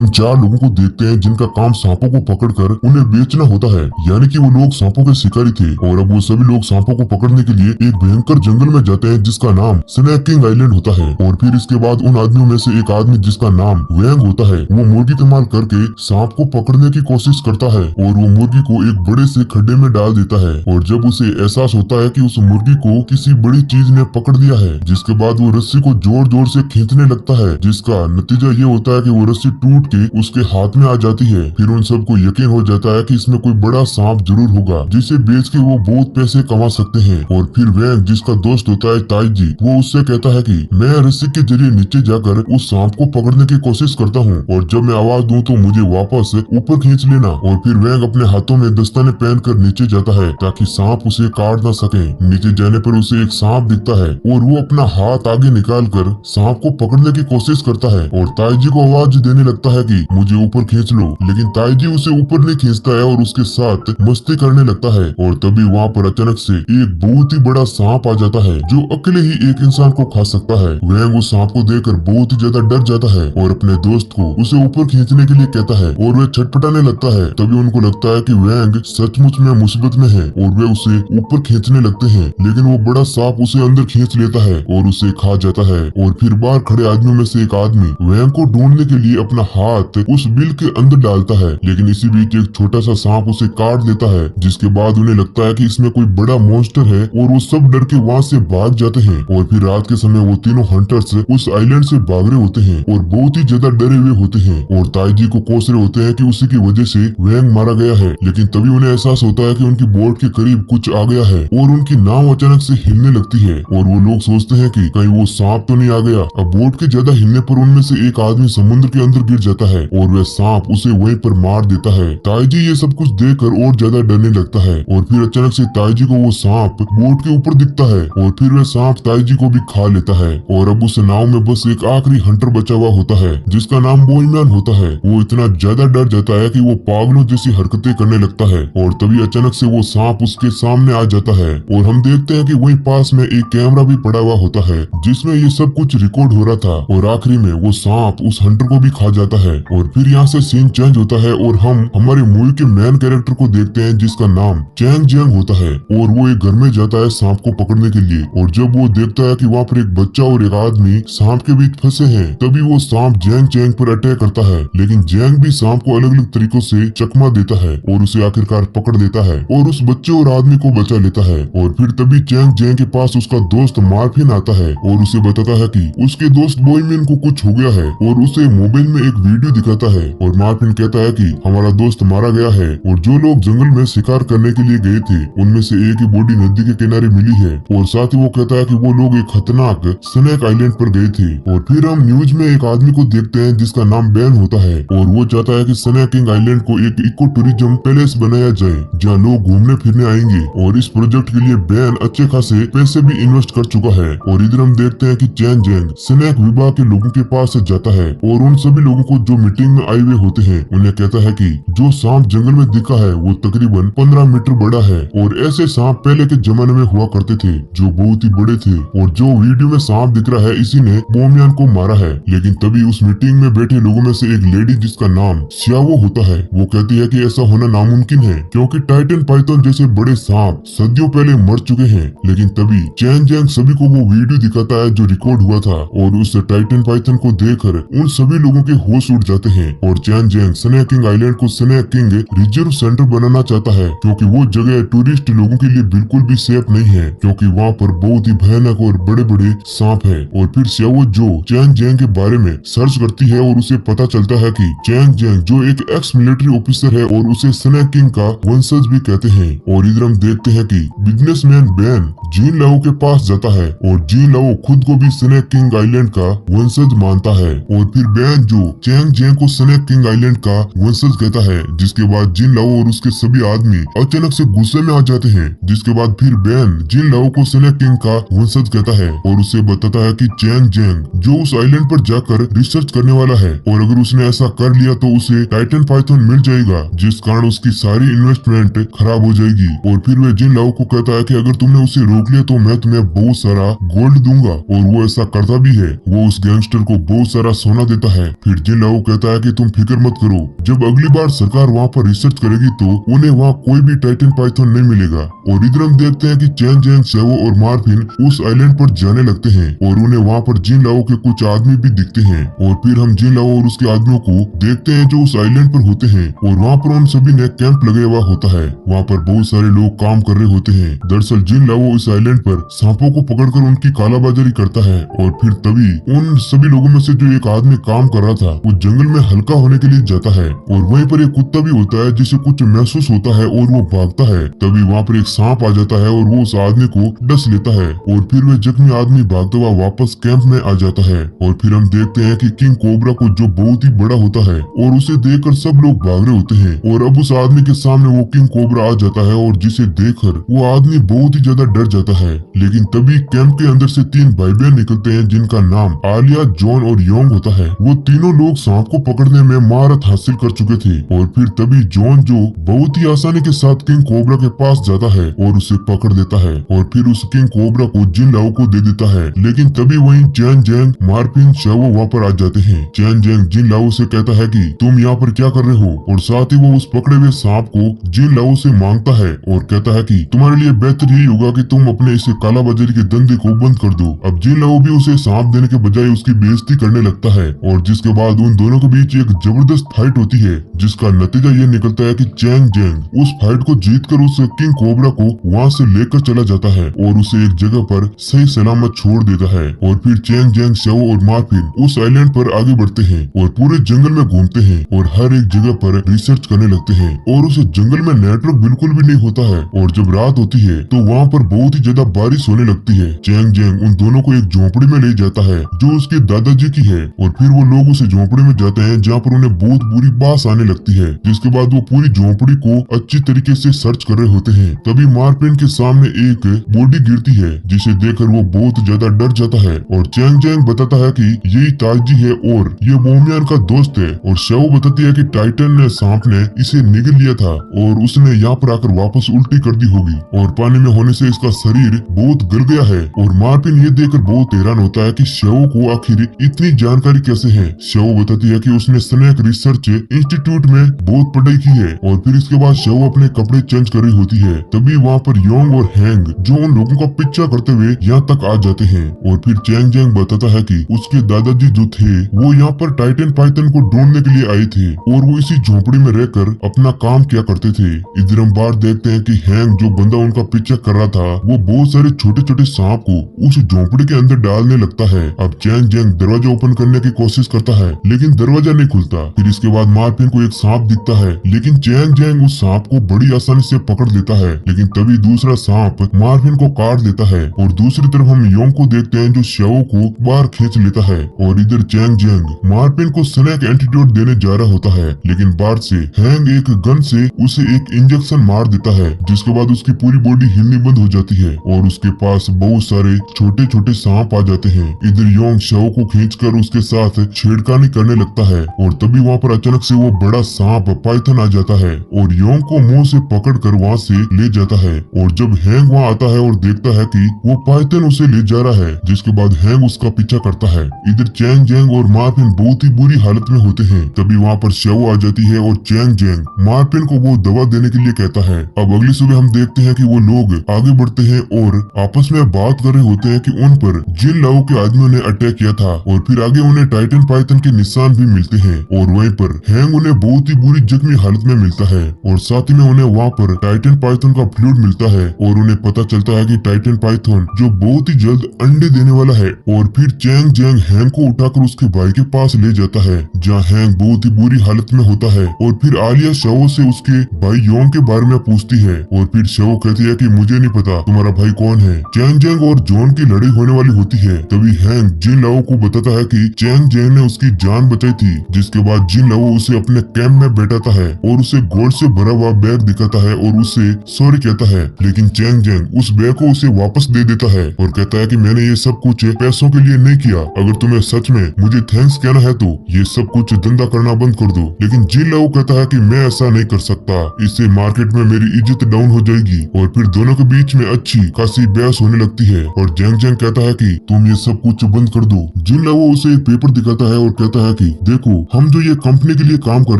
हम चार लोगों को देखते हैं जिनका काम सांपों को पकड़कर उन्हें बेचना होता है। यानी कि वो लोग सांपों के शिकारी थे और अब वो सभी लोग सांपों को पकड़ने के लिए एक भयंकर जंगल में जाते हैं जिसका नाम स्नैक किंग आइलैंड होता है। और फिर इसके बाद उन आदमियों में से एक आदमी जिसका नाम वैंग होता है, वो मुर्गी इस्तेमाल करके सांप को पकड़ने की कोशिश करता है और वो मुर्गी को एक बड़े से खड्डे में डाल देता है। और जब उसे एहसास होता है कि उस मुर्गी को किसी बड़ी चीज ने पकड़ लिया है, जिसके बाद वो रस्सी को जोर जोर से खींचने लगता है, जिसका नतीजा ये होता है कि वो रस्सी टूट के उसके हाथ में आ जाती है। फिर उन सबको यकीन हो जाता है कि इसमें कोई बड़ा सांप जरूर होगा जिसे बेच के वो बहुत पैसे कमा सकते हैं। और फिर वैंग जिसका दोस्त होता है ताईजी, वो उससे कहता है कि मैं रस्सी के जरिए नीचे जाकर उस सांप को पकड़ने की कोशिश करता हूँ और जब मैं आवाज दूं तो मुझे वापस ऊपर खींच लेना। और फिर वैंग अपने हाथों में दस्ताने पहनकर नीचे जाता है ताकि सांप उसे काट ना सके। नीचे जाने पर उसे एक सांप दिखता है और वो अपना हाथ आगे निकाल कर सांप को पकड़ने की कोशिश करता है और ताईजी को आवाज देने लगता है कि मुझे ऊपर खींच लो, लेकिन ताईजी उसे ऊपर नहीं खींचता है और उसके साथ मस्ती करने लगता है। और तभी वहाँ पर अचानक से एक बहुत ही बड़ा सांप आ जाता है जो अकेले ही एक इंसान को खा सकता है। वैंग उस सांप को देखकर बहुत ही ज्यादा डर जाता है और अपने दोस्त को उसे ऊपर खींचने के लिए कहता है और वह छटपटाने लगता है। तभी उनको लगता है कि वैंग सचमुच में मुसीबत में है और वे उसे ऊपर खींचने लगते हैं, लेकिन वो बड़ा सांप उसे अंदर खींच लेता है और उसे खा जाता है। और फिर बाहर खड़े आदमियों में से एक आदमी वैंग को ढूंढने के लिए अपना हाथ उस बिल के अंदर डालता है, लेकिन इसी बीच एक छोटा सा सांप उसे काट देता है, जिसके बाद उन्हें लगता है कि इसमें कोई बड़ा मॉन्स्टर है और वो सब डर के वहाँ से भाग जाते हैं। और फिर रात के समय वो तीनों हंटर्स उस आइलैंड से भाग रहे होते हैं और बहुत ही ज्यादा डरे हुए होते हैं और ताईजी को कोस रहे होते हैं कि उसी की वजह से वैंग मारा गया है। लेकिन तभी उन्हें एहसास होता है कि उनकी बोट के करीब कुछ आ गया है और उनकी नाव अचानक से हिलने लगती है और वो लोग सोचते हैं कि कहीं वो सांप तो नहीं आ गया। अब बोट के ज्यादा हिलने पर उनमें से एक आदमी समुद्र के अंदर गिर जाता है और वह सांप उसे वहीं पर मार देता है। ताईजी ये सब कुछ देखकर और ज्यादा डरने लगता है और फिर अचानक से ताईजी को वो सांप बोट के ऊपर दिखता है और फिर वह सांप ताईजी को भी खा लेता है। और अब उस नाव में बस एक आखिरी हंटर बचा हुआ होता है जिसका नाम बोईमैन होता है। वो इतना ज्यादा डर जाता है कि वो पागलों जैसी हरकतें करने लगता है और तभी अचानक से वो सांप उसके सामने आ जाता है और हम देखते हैं कि वहीं पास में एक कैमरा भी पड़ा हुआ होता है जिसमें ये सब कुछ रिकॉर्ड हो रहा था। और आखिरी में वो सांप उस हंटर को भी खा जाता है। और फिर यहाँ से सीन चेंज होता है और हम हमारे मूवी के मेन कैरेक्टर को देखते हैं जिसका नाम चैंग जियांग होता है और वो एक घर में जाता है सांप को पकड़ने के लिए। और जब वो देखता है कि वहाँ पर एक बच्चा और एक आदमी सांप के बीच फंसे हैं, तभी वो सांप जैंग चैंग पर अटैक करता है, लेकिन जैंग भी सांप को अलग अलग तरीकों से चकमा देता है और उसे आखिरकार पकड़ लेता है और उस बच्चे और आदमी को बचा लेता है। और फिर तभी चैंग जैंग के पास उसका दोस्त मार्फिन आता है और उसे बताता है कि उसके दोस्त बोईमैन को कुछ हो गया है और उसे मोबाइल में एक वीडियो दिखाता है। और मार्फिन कहता है कि हमारा दोस्त मारा गया है और जो लोग जंगल में शिकार करने के लिए गए थे उनमें से एक ही बॉडी नदी के किनारे मिली है। और साथ ही वो कहता है कि वो लोग एक खतरनाक स्नैक आइलैंड पर गए थे। और फिर हम न्यूज में एक आदमी को देखते हैं जिसका नाम बैन होता है और वो चाहता है कि स्नैक किंग आइलैंड को एक इको टूरिज्म पैलेस बनाया जाए जहाँ लोग घूमने फिरने आएंगे। और इस प्रोजेक्ट के लिए बैन अच्छे खासे पैसे भी इन्वेस्ट कर चुका है। और इधर हम देखते हैं कि चैन जैंग स्नैक विभाग के लोगों के पास से जाता है और उन सभी लोगों को जो मीटिंग में आए हुए होते हैं उन्हें कहता है कि जो सांप जंगल में दिखा है वो तकरीबन 15 मीटर बड़ा है और ऐसे सांप पहले के जमाने में हुआ करते थे जो बहुत ही बड़े थे और जो वीडियो में सांप दिख रहा है इसी ने बोमियान को मारा है। लेकिन तभी उस मीटिंग में बैठे लोगों में से एक लेडी जिसका नाम सियावो होता है, वो कहती है कि ऐसा होना नामुमकिन है क्योंकि टाइटन पाइथन जैसे बड़े सांप सदियों पहले मर चुके हैं। लेकिन तभी चैन जैंग सभी को वो वीडियो दिखाता है जो रिकॉर्ड हुआ था और उस टाइटन पाइथन को देखकर उन सभी लोगों के होश उड़ जाते हैं। और चैन जैंग स्नैक किंग आइलैंड को स्नैक किंग रिजर्व सेंटर बनाना चाहता है क्योंकि वो जगह टूरिस्ट लोगों के लिए बिल्कुल भी सेफ नहीं है क्योंकि वहाँ पर बहुत ही भयानक और बड़े बड़े सांप है। और फिर सियावो जो चैन जैंग के बारे में सर्च करती है और उसे पता चलता है कि चैन जैंग जो एक एक्स मिलिट्री ऑफिसर है और उसे स्नैक किंग का वंशज भी कहते हैं। और इधर हम देखते हैं कि बिजनेसमैन बैन जीन लाओ के पास जाता है और जीन लाओ खुद को भी स्नैक किंग आइलैंड का वंशज मानता है। और फिर बैन जो चैंग जैंग को स्नैक किंग आइलैंड का वंशज कहता है, जिसके बाद जिन लाओ और उसके सभी आदमी अचानक से गुस्से में आ जाते हैं। जिसके बाद फिर बैन जिन लाओ को स्नैक किंग का वंशज कहता है और उसे बताता है कि चैंग जैंग जो उस आइलैंड पर जाकर रिसर्च करने वाला है और अगर उसने ऐसा कर लिया तो उसे टाइटन पाइथन मिल जाएगा जिस कारण उसकी सारी इन्वेस्टमेंट खराब हो जाएगी। और फिर वह जिन लाओ को कहता है कि अगर तुमने उसे रोक लिया तो मैं तुम्हें बहुत सारा गोल्ड दूंगा और वो ऐसा करता भी है। वो उस गैंगस्टर को बहुत सारा सोना देता है। फिर जिन लाओ कहता है कि तुम फिक्र मत करो, जब अगली बार सरकार वहाँ पर रिसर्च करेगी तो उन्हें वहाँ कोई भी टाइटन पाइथन नहीं मिलेगा। और इधर हम देखते हैं कि चैन जैंग, सेवो और मार्फिन उस आइलैंड पर जाने लगते हैं और उन्हें वहाँ पर जिन लाओ के कुछ आदमी भी दिखते हैं। और फिर हम जिन लाओ और उसके आदमियों को देखते हैं जो उस आइलैंड पर होते हैं और वहाँ पर उन सभी ने कैंप लगाया हुआ होता है। वहाँ पर बहुत सारे लोग काम कर रहे होते हैं। दरअसल जिन लाओ इस आइलैंड पर सांपों को पकड़कर उनकी कालाबाजारी करता है और फिर तभी उन सभी लोगों में से जो एक आदमी काम कर रहा था वो जंगल में हल्का होने के लिए जाता है और वहीं पर एक कुत्ता भी होता है जिसे कुछ महसूस होता है और वो भागता है। तभी वहाँ पर एक सांप आ जाता है और वो उस आदमी को डस लेता है और फिर वह जख्मी आदमी भागता हुआ वापस कैंप में आ जाता है। और फिर हम देखते हैं कि किंग कोबरा को जो बहुत ही बड़ा होता है और उसे देखकर सब लोग भाग रहे होते हैं और अब उस आदमी के सामने वो किंग कोबरा आ जाता है और जिसे देखकर वो आदमी बहुत ही ज्यादा डर जाता है। लेकिन तभी कैंप के अंदर से 3 भाई बहन निकलते हैं जिनका नाम आलिया, जॉन और योंग होता है। वो तीनों लोग सांप को पकड़ने में महारत हासिल कर चुके थे। और फिर तभी जॉन जो बहुत ही आसानी के साथ किंग कोबरा के पास जाता है और उसे पकड़ लेता है और फिर उस किंग कोबरा को जिन लाओ को दे देता है। लेकिन तभी वहीं चैन जैंग, मार्फिन, शेवो वहाँ पर आ जाते हैं। चैन जैंग जिन लाओ से कहता है कि तुम यहाँ पर क्या कर रहे हो और साथ ही वो उस पकड़े हुए सांप को जिन लाओ से मांगता है और कहता है कि तुम्हारे लिए बेहतर यही होगा कि तुम अपने इसे कालाबाजारी के धंधे को बंद कर दो। अब जिन लाओ भी उसे सांप देने के बजाय उसकी बेइज्जती करने लगता है और जिसके बाद उन दोनों के बीच एक जबरदस्त फाइट होती है जिसका नतीजा ये निकलता है कि चैंग जैंग उस फाइट को जीतकर उस किंग कोबरा को वहाँ से लेकर चला जाता है और उसे एक जगह पर सही सलामत छोड़ देता है। और फिर चैंग जैंग, शेवो और मार्फिन उस आइलैंड पर आगे बढ़ते हैं और पूरे जंगल में घूमते हैं और हर एक जगह पर रिसर्च करने लगते हैं। और उस जंगल में नेटवर्क बिल्कुल भी नहीं होता है और जब रात होती है तो वहाँ पर बहुत ही ज्यादा बारिश होने लगती है। चैंग जैंग उन दोनों को एक झोपड़ी में ले जाता है जो उसके दादाजी की है और फिर वो लोग उस झोपड़ी में जाते हैं जहाँ पर उन्हें बहुत बुरी बास आने लगती है। जिसके बाद वो पूरी झोपड़ी को अच्छी तरीके से सर्च कर रहे होते हैं। तभी मार्फिन के सामने एक बॉडी गिरती है जिसे देखकर वो बहुत ज्यादा डर जाता है और चैंग जैंग बताता है कि यही ताजी है और ये मोमियान का दोस्त है। और शेवो बताती है कि टाइटन ने सांप ने इसे निगल लिया था और उसने यहाँ पर आकर वापस उल्टी कर दी होगी और पानी में होने से इसका शरीर बहुत गल गया है। और मार्फिन ये देखकर बहुत हैरान होता है कि शेवो को आखिर इतनी जानकारी कैसे है। शेवो बताती है कि उसने स्नेक रिसर्च इंस्टीट्यूट में बहुत पढ़ाई की है। और फिर इसके बाद शेवो अपने कपड़े चेंज कर रही होती है। तभी वहाँ पर योंग और हैंग जो उन लोगों का पीछा करते हुए यहाँ तक आ जाते हैं। और फिर चैंग जैंग बताता है कि उसके दादाजी जो थे वो यहाँ पर टाइटन पाइथन को ढूंढने के लिए आए थे और वो इसी झोपड़ी में रहकर अपना काम किया करते थे। इधर हम बाहर देखते हैं कि हैंग जो बंदा उनका पीछा कर रहा था वो बहुत सारे छोटे छोटे सांप को उस झोपड़ी के अंदर डालने लगता है। अब चैंग जैंग दरवाजा ओपन करने की कोशिश करता है लेकिन दरवाजा नहीं खुलता। फिर इसके बाद मार्फिन को एक सांप दिखता है लेकिन चैंग जैंग उस सांप को बड़ी आसानी से पकड़ लेता है। लेकिन तभी दूसरा सांप मार्फिन को काट देता है और दूसरी तरफ हम योंग को देखते हैं जो शेवो को बाहर खींच लेता है। और इधर चैंग जैंग मार्फिन को स्नेक एंटीडोट देने जा रहा होता है लेकिन बाहर से हैंग एक गन से उसे एक इंजेक्शन मार देता है जिसके बाद उसकी पूरी बॉडी हिलनी बंद हो जाती है और उसके पास बहुत सारे छोटे छोटे सांप आ जाते हैं। इधर योंग शेवो को खींचकर उसके साथ छेड़खानी करने लगता है और तभी वहाँ पर अचानक से वो बड़ा सांप पाइथन आ जाता है और योंग को मुंह से पकड़कर वहाँ से ले जाता है। और जब हैंग वहाँ आता है और देखता है कि वो पाइथन उसे ले जा रहा है जिसके बाद हैंग उसका पीछा करता है। इधर चैंग जैंग और मार्फिन बहुत ही बुरी हालत में होते हैं। तभी वहाँ पर शेवो आ जाती है और चैंग जैंग मार्फिन को वो दवा देने के लिए कहता है। अब अगली सुबह हम देखते हैं कि वो लोग आगे बढ़ते हैं और आपस में बात कर रहे होते हैं कि उन पर जिन लाओ के आदमियों ने अटैक किया था और फिर आगे उन्हें टाइटन पाइथन के निशान भी मिलते हैं। और वहीं पर हैंग उन्हें बहुत ही बुरी जख्मी हालत में मिलता है और साथ ही में उन्हें वहाँ पर टाइटन पाइथन का फ्लूइड मिलता है और उन्हें पता चलता है कि टाइटन पाइथन जो बहुत ही जल्द अंडे देने वाला है। और फिर चैंग जैंग हैंग को उठाकर उसके भाई के पास ले जाता है जहाँ हैंग बहुत ही बुरी हालत में होता है। और फिर आलिया शेवो से उसके भाई योंग के बारे में पूछती है और फिर शेवो कहती है कि मुझे नहीं पता तुम्हारा भाई कौन है। चैंग जैंग और जॉन की लड़ाई होने वाली होती है। तभी हैंग जिन लाओ को बताता है कि चैंग जैंग ने उसकी जान बचाई थी जिसके बाद जिन लाओ उसे अपने कैंप में बैठाता है और उसे गोल्ड से भरा हुआ बैग दिखाता है और उसे सॉरी कहता है। लेकिन चैंग जैंग उस बैग को उसे वापस दे देता है और कहता है कि मैंने ये सब कुछ पैसों के लिए नहीं किया, अगर तुम्हें सच में मुझे थैंक्स कहना है तो ये सब कुछ धंधा करना बंद कर दो। लेकिन जिन लाओ कहता है कि मैं ऐसा नहीं कर सकता, इससे मार्केट में मेरी इज्जत डाउन हो जाएगी। और फिर दोनों के बीच में अच्छी खासी बहस होने लगती है और जैंग जैंग कहता है कि तुम ये सब कुछ बंद कर दो। जिन लाओ उसे एक पेपर दिखाता है और कहता है कि देखो, हम जो ये कंपनी के लिए काम कर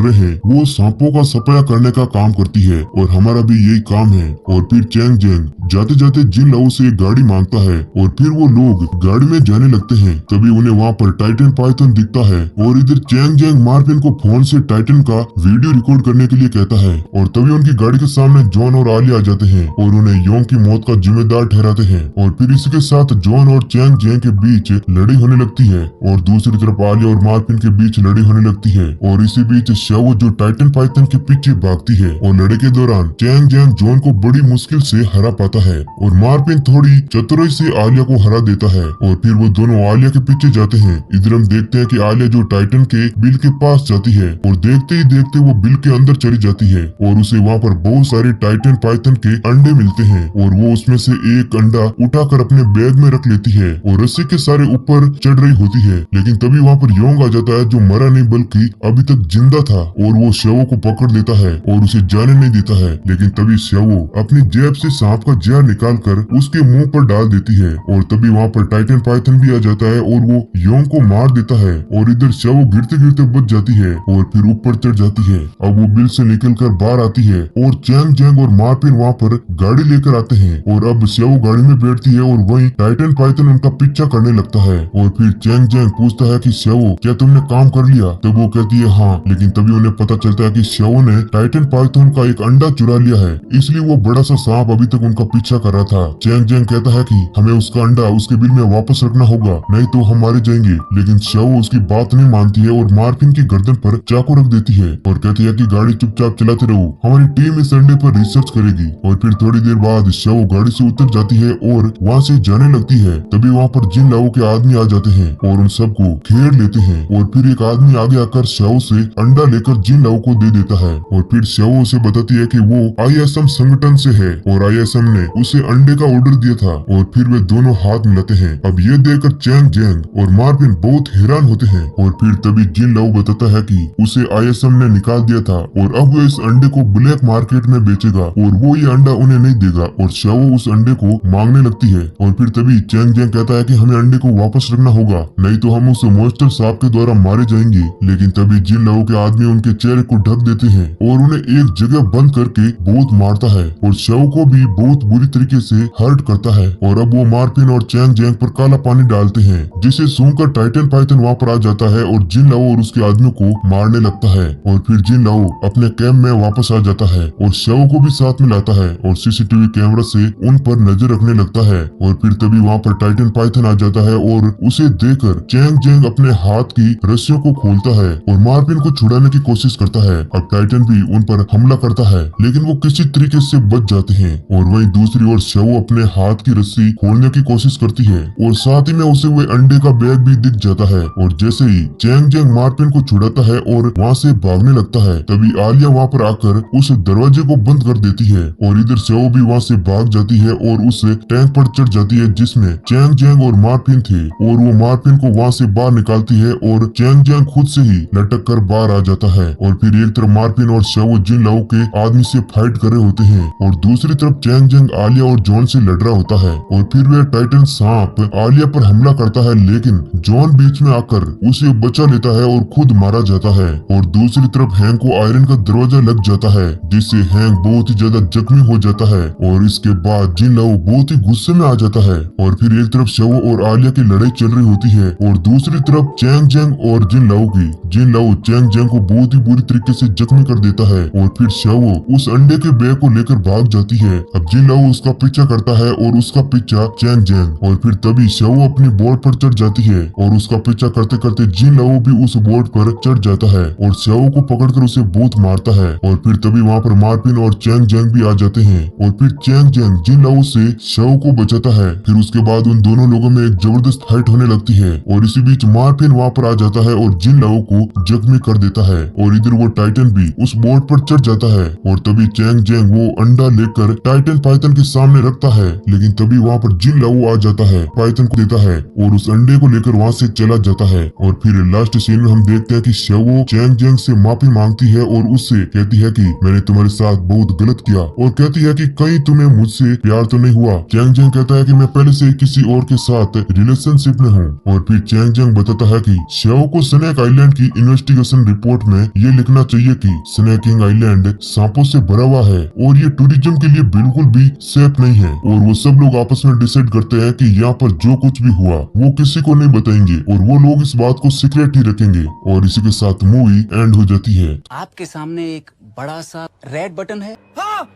रहे हैं वो सांपों का सफाया करने का काम करती है और हमारा भी यही काम है। और फिर चैंग जैंग जाते जाते जिन लाओ से एक गाड़ी मांगता है और फिर वो लोग गाड़ी में जाने लगते हैं। तभी उन्हें वहाँ पर टाइटन पाइथन दिखता है और इधर चैंग जैंग मार्टिन को फोन से टाइटन का वीडियो रिकॉर्ड करने के लिए कहता है और तभी उनकी गाड़ी के सामने जॉन और आलिया आ जाते हैं और उन्हें योंग की मौत का जिम्मेदार ठहराते हैं। और फिर इसी के साथ जॉन और चैंग जैंग के बीच लड़ाई होने लगती है और दूसरी तरफ आलिया और मार्टिन के बीच लड़ाई होने लगती है। और इसी बीच शाओ जो टाइटन पाइथन के पीछे भागती है और लड़ाई के दौरान चैंग जैंग जॉन को बड़ी मुश्किल से हरा पाता है और मार्टिन थोड़ी चतुराई से आलिया को हरा देता है और फिर वो दोनों आलिया के पीछे जाते हैं। इधर हम देखते हैं कि आलिया जो टाइटन के बिल के पास जाती है और देखते ही देखते वो बिल के अंदर चली जाती है और उसे वहाँ पर बहुत सारे टाइटन पाइथन के अंडे मिलते हैं और वो उसमें से एक अंडा उठाकर अपने बैग में रख लेती है और रस्सी के सारे ऊपर चढ़ रही होती है। लेकिन तभी वहाँ पर योंग आ जाता है जो मरा नहीं बल्कि अभी तक जिंदा था और वो शवो को पकड़ लेता है और उसे जाने नहीं देता है। लेकिन तभी शवो अपनी जेब से सांप का जहर निकाल कर उसके मुंह पर डाल देती है और तभी वहाँ पर टाइटन पाइथन भी आ जाता है और वो योंग को मार देता है और इधर शवो गिरते गिरते बच जाती है और फिर ऊपर चढ़ जाती है। अब वो बिल से निकलकर बाहर आती है और चैंग जैंग और मार्टिन वहाँ पर गाड़ी लेकर आते हैं और अब शवो गाड़ी में बैठती है और वहीं टाइटन पाइथन उनका पीछा करने लगता है। और फिर चैंग जैंग पूछता है कि शवो क्या तुमने काम कर लिया? तब वो कहती है हाँ। लेकिन तभी उन्हें पता चलता है कि शवो ने टाइटन पाइथन का एक अंडा चुरा लिया है, इसलिए वो बड़ा सा सांप अभी तक उनका पीछा कर रहा था। चैंग जैंग कहता है कि हमें उसका अंडा उसके बिल में वापस रखना होगा, नहीं तो हम मारे जाएंगे। लेकिन शवो उसकी बात नहीं मानती है और मार्टिन की गर्दन पर चाकू रख देती है और कहती है कि गाड़ी चुपचाप चलाते रहो, हमारी टीम इस अंडे पर रिसर्च करेगी। और फिर थोड़ी देर बाद शवो गाड़ी से उतर जाती है और वहाँ से जाने लगती है। तभी वहाँ पर जिन लाओ के आदमी आ जाते हैं और उन सबको घेर लेते हैं और फिर एक आदमी आगे आकर शवो से अंडा लेकर जिन लाओ को दे देता है और फिर शवो उसे बताती है कि वो ISM संगठन से है और ISM ने उसे अंडे का ऑर्डर दिया था और फिर वे दोनों हाथ मिलाते हैं। अब ये देखकर चैंग जैंग और मार्टिन बहुत हैरान होते हैं और फिर तभी जिन लाओ बताता है कि उसे ISM ने निकाल दिया था और अब वो इस अंडे को ब्लैक मार्केट में बेचेगा और वो ये अंडा उन्हें नहीं देगा और शवो उस अंडे को मांगने लगती है। और फिर तभी चैंग जैंग कहता है कि हमें अंडे को वापस रखना होगा, नहीं तो हम उस मॉन्स्टर सांप के द्वारा मारे जाएंगे। लेकिन तभी जिन लाओ के आदमी उनके चेहरे को ढक देते हैं और उन्हें एक जगह बंद करके बहुत मारता है और शव को भी बहुत बुरी तरीके से हर्ट करता है। और अब वो मार्टिन और चैंग जैंग पर काला पानी डालते हैं जिसे सूंघकर टाइटन पाइथन वहाँ पर आ जाता है और जिन लाओ और उसके आदमियों को मारने लगता है। और फिर जिन लाओ अपने कैंप में वापस आ जाता है और शव को भी साथ में लाता है और CCTV कैमरा से उन पर नजर रखने लगता है। और फिर तभी वहाँ पर टाइटन पाइथन आ जाता है और उसे देखकर चैंग जैंग अपने हाथ की रस्सियों को खोलता है और मार्टिन को छुड़ाने की कोशिश करता है। अब टाइटन भी उन पर हमला करता है लेकिन वो किसी तरीके से बच जाते हैं। और वहीं दूसरी ओर शव अपने हाथ की रस्सी खोलने की कोशिश करती है और साथ ही में उसे वो अंडे का बैग भी दिख जाता है। और जैसे ही चैंग जैंग मार्टिन को छुड़ाता है और वहाँ से भागने लगता है तभी आलिया वहाँ पर आकर उस दरवाजे को बंद कर देती है और इधर शव भी वहाँ से भाग जाती है और उस टैंक पर चढ़ जाती है जिसमें चैंग जैंग और मार्टिन थे और वो मार्टिन को वहाँ से बाहर निकालती है और चैंग जैंग खुद से ही लटक कर बाहर आ जाता है। और फिर एक तरफ मार्टिन और शव जिन लाओ के आदमी से फाइट कर रहे होते हैं और दूसरी तरफ चैंग जैंग आलिया और जॉन से लड़ रहा होता है। और फिर वह टाइटन सांप आलिया पर हमला करता है लेकिन जॉन बीच में आकर उसे बचा लेता है और खुद मारा जाता है। और दूसरी तरफ हैंक को आयरन का दरवाजा लग जाता है जिससे हैंक बहुत ही ज्यादा जख्मी हो जाता है और इसके बाद जिन लाओ बहुत ही गुस्से में आ जाता है। और फिर एक तरफ शव और आलिया की लड़ाई चल रही होती है और दूसरी तरफ चैंग जैंग और जिन लाओ की। जिन लाओ चैंग जैंग को बहुत ही बुरी तरीके से जख्मी कर देता है और फिर शव उस अंडे के बैग को लेकर भाग जाती है। अब जिन लाओ उसका पीछा करता है और उसका पीछा चैंग जैंग। और फिर तभी शव अपनी बोट पर चढ़ जाती है और उसका पीछा करते करते जिन लाओ भी उस बोट पर चढ़ जाता है और शव को पकड़कर उसे बहुत मारता है। और फिर तभी वहाँ पर मार्टिन और चैंग जैंग भी आ जाते हैं और फिर चैंग जैंग जिन लाओ से शव को बचाता है। फिर उसके बाद उन दोनों लोगों में एक जबरदस्त फाइट होने लगती है और इसी बीच मार्टिन वहाँ पर आ जाता है और जिन लाओ को जख्मी कर देता है और इधर वो टाइटन भी उस बोट पर चढ़ जाता है। और तभी चैंग जैंग वो अंडा लेकर टाइटन पाइथन के सामने रखता है लेकिन तभी वहाँ पर जिन लाओ आ जाता है, पाइथन को देता है और उस अंडे को लेकर वहाँ से चला जाता है। और फिर लास्ट सीन में हम देखते हैं कि शवो चैंग जैंग से माफी मांगती है और उससे कहती है कि मैंने तुम्हारे साथ बहुत गलत किया और कहती है कि कहीं तुम्हें मुझसे प्यार तो नहीं हुआ। चैंग जैंग कहता है कि मैं पहले से किसी और के साथ रिलेशनशिप में हूँ। और फिर चैंग जैंग बताता है कि शव को स्नेक आइलैंड की इन्वेस्टिगेशन रिपोर्ट में ये लिखना चाहिए कि स्नेकिंग आइलैंड सांपों से भरा हुआ है और ये टूरिज्म के लिए बिल्कुल भी सेफ नहीं है, और वो सब लोग आपस में डिसाइड करते हैं कि यहाँ पर जो कुछ भी हुआ वो किसी को नहीं बताएंगे और वो लोग इस बात को सीक्रेट ही रखेंगे, और इसी के साथ मूवी एंड हो जाती है। आपके सामने एक बड़ा सा रेड बटन है। हाँ,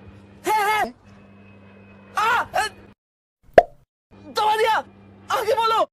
है। दबा दिया, आगे बोलो।